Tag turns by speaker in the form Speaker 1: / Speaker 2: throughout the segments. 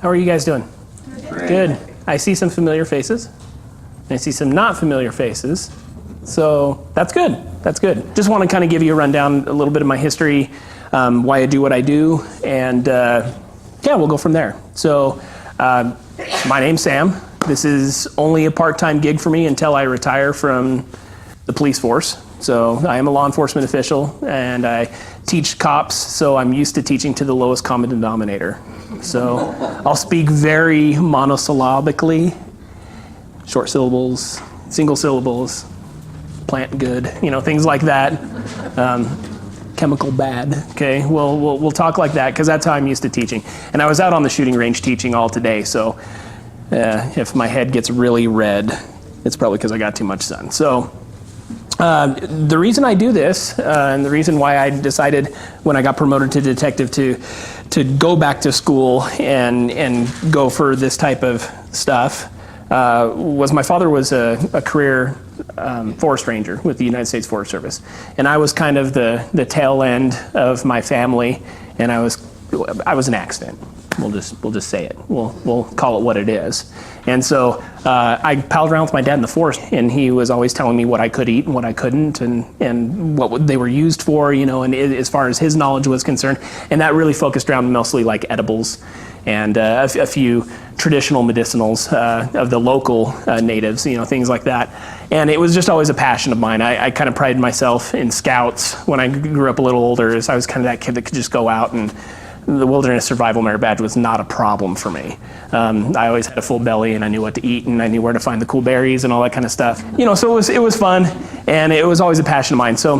Speaker 1: How are you guys doing? Good. I see some familiar faces. I see some not familiar faces. So that's good. That's good. Just want to kind of give you a rundown, a little bit of my history, why I do what I do, and yeah, we'll go from there. So my name's Sam. This is only a part-time gig for me until I retire from the police force. So I am a law enforcement official, and I teach cops, so I'm used to teaching to the lowest common denominator. So I'll speak very monosyllabically, short syllables, single syllables, plant good, you know, things like that. Chemical bad, okay? We'll talk like that, because that's how I'm used to teaching. And I was out on the shooting range teaching all today, so if my head gets really red, it's probably because I got too much sun. So the reason I do this, and the reason why I decided when I got promoted to detective to go back to school and go for this type of stuff, was my father was a career forest ranger with the United States Forest Service. And I was kind of the tail end of my family, and I was an accident. We'll just say it. We'll call it what it is. And so I palled around with my dad in the forest, and he was always telling me what I could eat and what I couldn't, and what they were used for, you know, and as far as his knowledge was concerned. And that really focused around mostly like edibles and a few traditional medicinals of the local natives, you know, things like that. And it was just always a passion of mine. I kind of prided myself in scouts when I grew up a little older. I was kind of that kid that could just go out, and the wilderness survival merit badge was not a problem for me. I always had a full belly, and I knew what to eat, and I knew where to find the cool berries and all that kind of stuff. You know, so it was fun, and it was always a passion of mine. So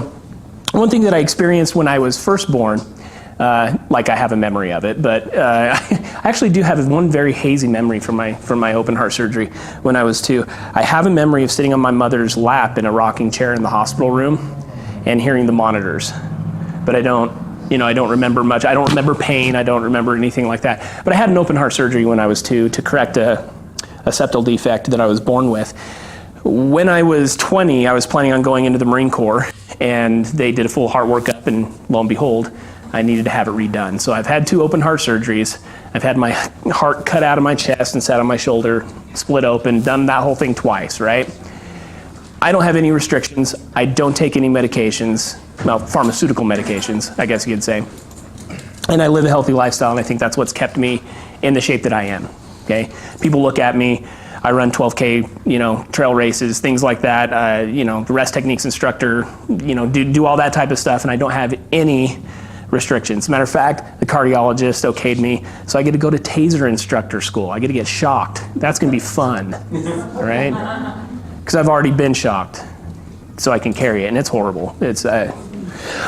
Speaker 1: one thing that I experienced when I was first born, like I have a memory of it, but I actually do have one very hazy memory from my open heart surgery when I was 2. I have a memory of sitting on my mother's lap in a rocking chair in the hospital room and hearing the monitors, but I don't remember much. I don't remember pain. I don't remember anything like that. But I had an open heart surgery when I was 2 to correct a septal defect that I was born with. When I was 20, I was planning on going into the Marine Corps, and they did a full heart workup, and lo and behold, I needed to have it redone. So I've had 2 open heart surgeries. I've had my heart cut out of my chest and sat on my shoulder, split open, done that whole thing twice, right? I don't have any restrictions. I don't take any medications. Well, pharmaceutical medications, I guess you could say. And I live a healthy lifestyle, and I think that's what's kept me in the shape that I am, okay? People look at me, I run 12K, you know, trail races, things like that, you know, rest techniques instructor, you know, do all that type of stuff, and I don't have any restrictions. As a matter of fact, the cardiologist okayed me, so I get to go to taser instructor school. I get to get shocked. That's gonna be fun, all right? Because I've already been shocked, so I can carry it, and it's horrible. It's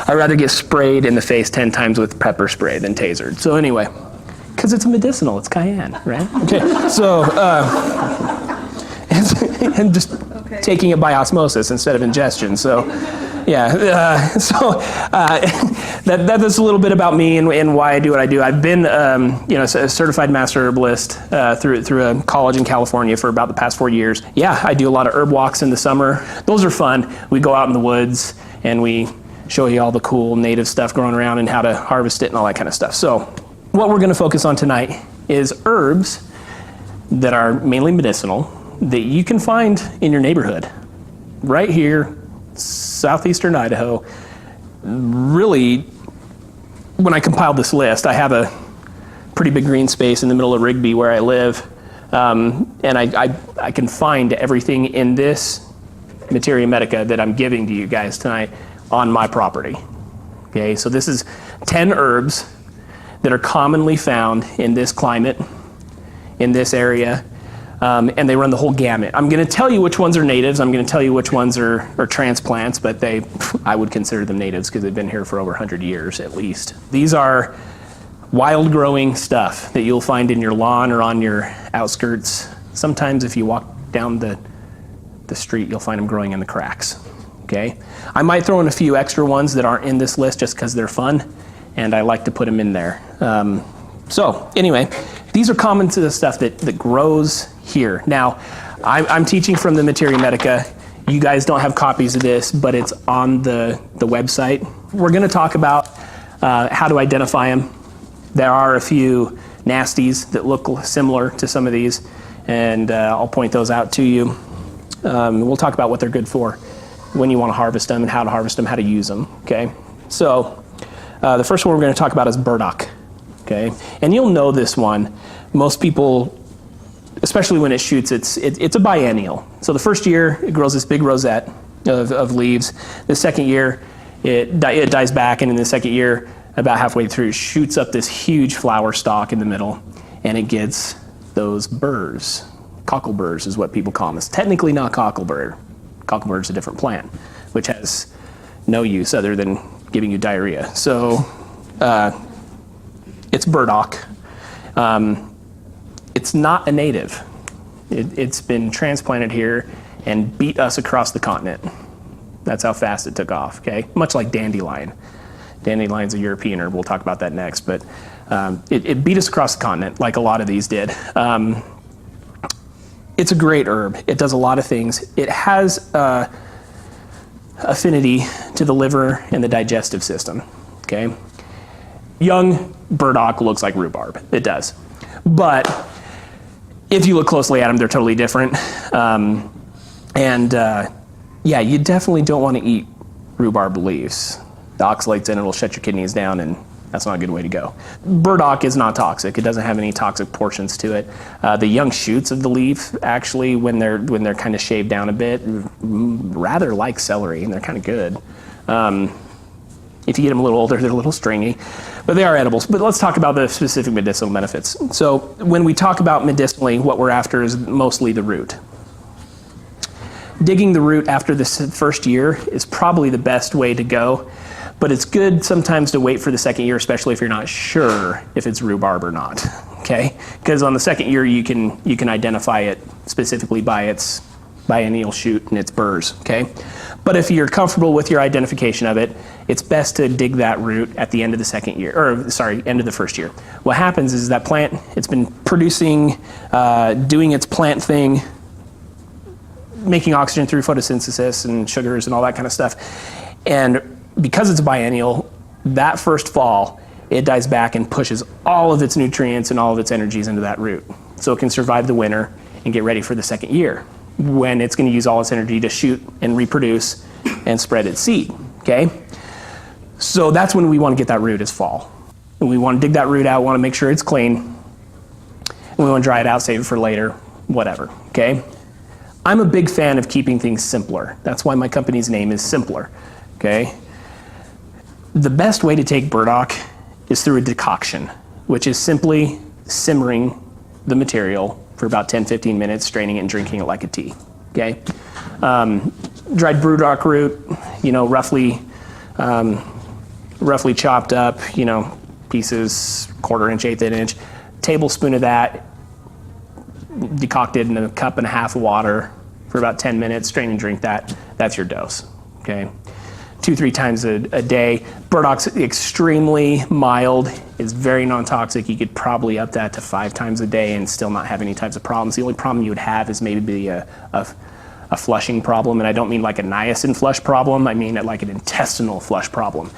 Speaker 1: I'd rather get sprayed in the face 10 times with pepper spray than tasered. So anyway, because it's medicinal, it's cayenne, right? Okay, so, and just taking it by osmosis instead of ingestion. So, yeah, that's a little bit about me and why I do what I do. I've been, you know, a certified Master Herbalist through a college in California for about the past 4 years. Yeah, I do a lot of herb walks in the summer. Those are fun. We go out in the woods and we show you all the cool native stuff growing around and how to harvest it and all that kind of stuff. So what we're going to focus on tonight is herbs that are mainly medicinal that you can find in your neighborhood right here, southeastern Idaho. Really, when I compiled this list, I have a pretty big green space in the middle of Rigby where I live, and I can find everything in this Materia Medica that I'm giving to you guys tonight on my property. Okay, so this is 10 herbs that are commonly found in this climate, in this area, and they run the whole gamut. I'm going to tell you which ones are natives. I'm going to tell you which ones are transplants, but I would consider them natives because they've been here for over 100 years at least. These are wild growing stuff that you'll find in your lawn or on your outskirts. Sometimes if you walk down the street, you'll find them growing in the cracks. Okay? I might throw in a few extra ones that aren't in this list just because they're fun, and I like to put them in there. So anyway, these are common to the stuff that grows here. Now, I'm teaching from the Materia Medica. You guys don't have copies of this, but it's on the website. We're going to talk about how to identify them. There are a few nasties that look similar to some of these, and I'll point those out to you. We'll talk about what they're good for, when you want to harvest them, and how to harvest them, how to use them, okay? So the first one we're going to talk about is Burdock, okay? And you'll know this one. Most people, especially when it shoots, it's a biennial. So the first year, it grows this big rosette of leaves. The second year, it dies back, and in the second year, about halfway through, it shoots up this huge flower stalk in the middle, and it gets those burrs. Cockleburs is what people call them. It's technically not cocklebur. Cocklebur is a different plant, which has no use other than giving you diarrhea. So it's burdock. It's not a native. It's been transplanted here and beat us across the continent. That's how fast it took off, okay? Much like dandelion. Dandelion's a European herb. We'll talk about that next. But it beat us across the continent like a lot of these did. It's a great herb. It does a lot of things. It has affinity to the liver and the digestive system, okay? Young burdock looks like rhubarb. It does. But if you look closely at them, they're totally different. Yeah, you definitely don't want to eat rhubarb leaves. The oxalates in it will shut your kidneys down, and that's not a good way to go. Burdock is not toxic. It doesn't have any toxic portions to it. The young shoots of the leaf, actually, when they're kind of shaved down a bit, rather like celery, and they're kind of good. If you get them a little older, they're a little stringy, but they are edibles. But let's talk about the specific medicinal benefits. So when we talk about medicinally, what we're after is mostly the root. Digging the root after the first year is probably the best way to go. But it's good sometimes to wait for the second year, especially if you're not sure if it's rhubarb or not, okay? Because on the second year, you can identify it specifically by its biennial shoot and its burrs, okay? But if you're comfortable with your identification of it, it's best to dig that root at the end of the second year, or sorry, end of the first year. What happens is that plant, it's been producing, doing its plant thing, making oxygen through photosynthesis and sugars and all that kind of stuff. And because it's biennial, that first fall, it dies back and pushes all of its nutrients and all of its energies into that root. So it can survive the winter and get ready for the second year, when it's going to use all its energy to shoot and reproduce and spread its seed, okay? So that's when we want to get that root, is fall. And we want to dig that root out, want to make sure it's clean, and we want to dry it out, save it for later, whatever, okay? I'm a big fan of keeping things simpler. That's why my company's name is Simpler, okay? The best way to take burdock is through a decoction, which is simply simmering the material for about 10-15 minutes, straining it and drinking it like a tea, okay? Dried burdock root, roughly chopped up, pieces, 1/4 inch, 1/8 inch, tablespoon of that, decocted in a cup and a half of water for about 10 minutes, strain and drink that. That's your dose, okay? 2-3 times a day. Burdock's extremely mild. It's very non-toxic. You could probably up that to 5 times a day and still not have any types of problems. The only problem you would have is maybe a flushing problem, and I don't mean like a niacin flush problem. I mean like an intestinal flush problem.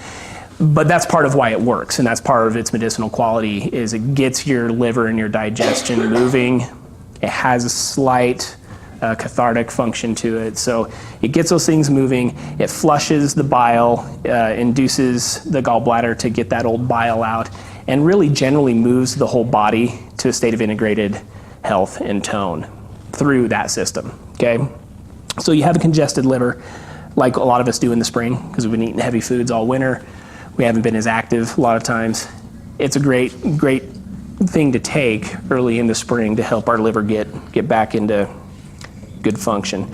Speaker 1: But that's part of why it works, and that's part of its medicinal quality, is it gets your liver and your digestion moving. It has a slight cathartic function to it. So it gets those things moving, it flushes the bile, induces the gallbladder to get that old bile out, and really generally moves the whole body to a state of integrated health and tone through that system, okay? So you have a congested liver, like a lot of us do in the spring, because we've been eating heavy foods all winter. We haven't been as active a lot of times. It's a great thing to take early in the spring to help our liver get back into good function.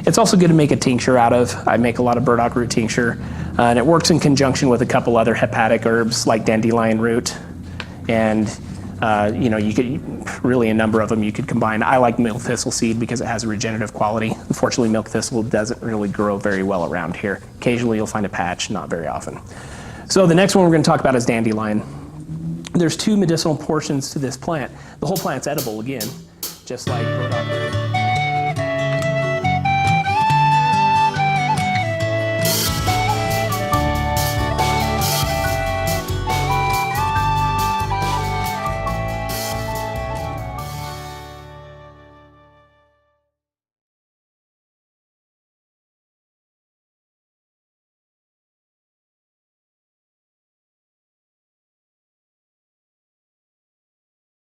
Speaker 1: It's also good to make a tincture out of. I make a lot of burdock root tincture, and it works in conjunction with a couple other hepatic herbs like dandelion root, and you could really, a number of them you could combine. I like milk thistle seed because it has a regenerative quality. Unfortunately, milk thistle doesn't really grow very well around here. Occasionally you'll find a patch, not very often. So the next one we're going to talk about is dandelion. There's 2 medicinal portions to this plant. The whole plant's edible again, just like burdock root.